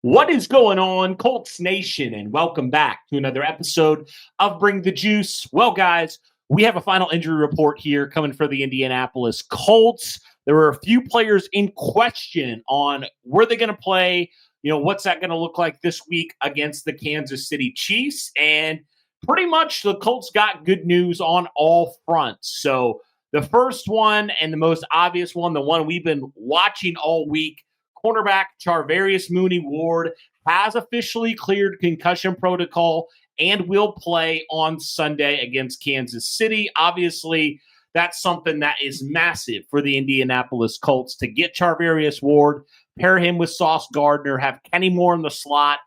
What is going on, Colts Nation, and welcome back to another episode of Bring the Juice. Well, guys, we have a final injury report here coming for the Indianapolis Colts. There were a few players in question on where they're going to play, what's that going to look like this week against the Kansas City Chiefs, and pretty much the Colts got good news on all fronts. So the first one and the most obvious one, the one we've been watching all week, cornerback Charvarius Ward has officially cleared concussion protocol and will play on Sunday against Kansas City. Obviously, that's something that is massive for the Indianapolis Colts to get Charvarius Ward, pair him with Sauce Gardner, have Kenny Moore in the slot.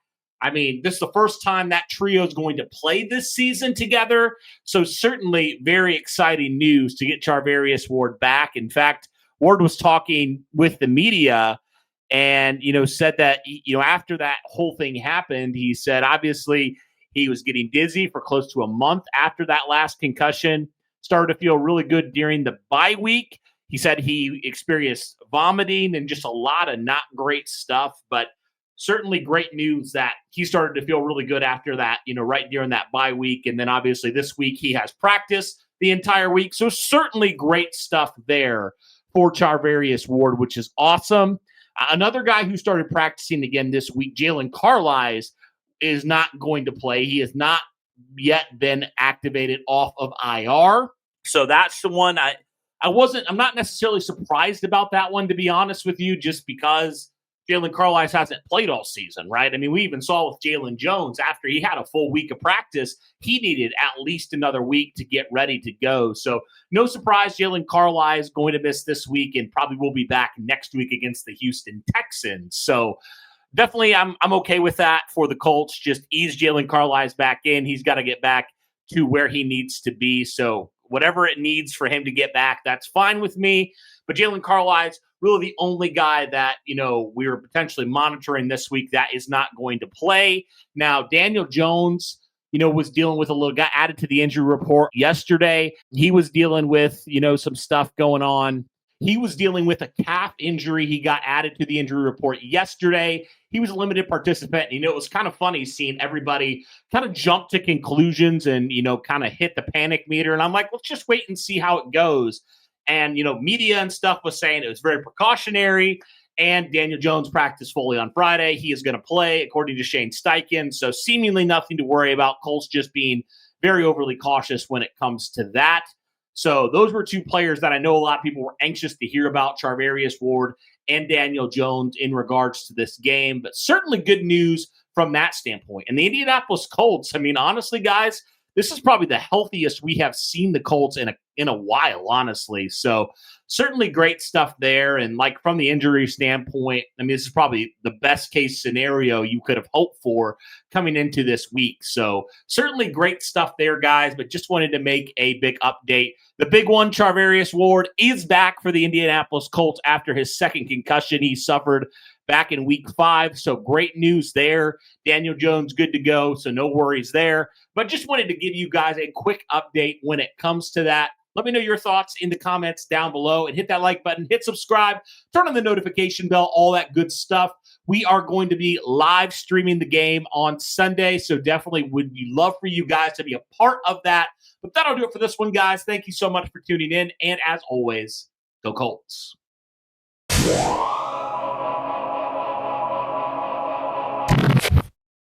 I mean, this is the first time that trio is going to play this season together. So certainly very exciting news to get Charvarius Ward back. In fact, Ward was talking with the media and, said that, after that whole thing happened, he said, obviously, he was getting dizzy for close to a month after that last concussion, started to feel really good during the bye week. He said he experienced vomiting and just a lot of not great stuff, but certainly great news that he started to feel really good after that, right during that bye week. And then obviously this week he has practice the entire week. So certainly great stuff there for Charvarius Ward, which is awesome. Another guy who started practicing again this week, Jalen Carlisle, is not going to play. He has not yet been activated off of IR. So that's the one I'm not necessarily surprised about that one, to be honest with you, just because Jalen Carlisle hasn't played all season, right? I mean, we even saw with Jalen Jones, after he had a full week of practice, he needed at least another week to get ready to go. So no surprise, Jalen Carlisle is going to miss this week and probably will be back next week against the Houston Texans. So definitely I'm okay with that for the Colts. Just ease Jalen Carlisle back in. He's got to get back to where he needs to be. So whatever it needs for him to get back, that's fine with me. But Jalen Carlisle, really the only guy that, we were potentially monitoring this week that is not going to play. Now, Daniel Jones, was dealing with got added to the injury report yesterday. He was dealing with, some stuff going on. He was dealing with a calf injury. He got added to the injury report yesterday. He was a limited participant. It was kind of funny seeing everybody kind of jump to conclusions and, kind of hit the panic meter. And I'm like, let's just wait and see how it goes. And, media and stuff was saying it was very precautionary. And Daniel Jones practiced fully on Friday. He is going to play, according to Shane Steichen. So seemingly nothing to worry about. Colts just being very overly cautious when it comes to that. So those were two players that I know a lot of people were anxious to hear about, Charvarius Ward and Daniel Jones, in regards to this game. But certainly good news from that standpoint. And the Indianapolis Colts, I mean, honestly, guys, this is probably the healthiest we have seen the Colts in a while, honestly. So certainly great stuff there. And like from the injury standpoint, I mean, this is probably the best case scenario you could have hoped for coming into this week. So certainly great stuff there, guys, but just wanted to make a big update. The big one, Charvarius Ward is back for the Indianapolis Colts after his second concussion he suffered back in week 5. So great news there. Daniel Jones, good to go. So no worries there. But just wanted to give you guys a quick update when it comes to that. Let me know your thoughts in the comments down below and hit that like button, hit subscribe, turn on the notification bell, all that good stuff. We are going to be live streaming the game on Sunday. So definitely would love for you guys to be a part of that. But that'll do it for this one, guys. Thank you so much for tuning in. And as always, go Colts.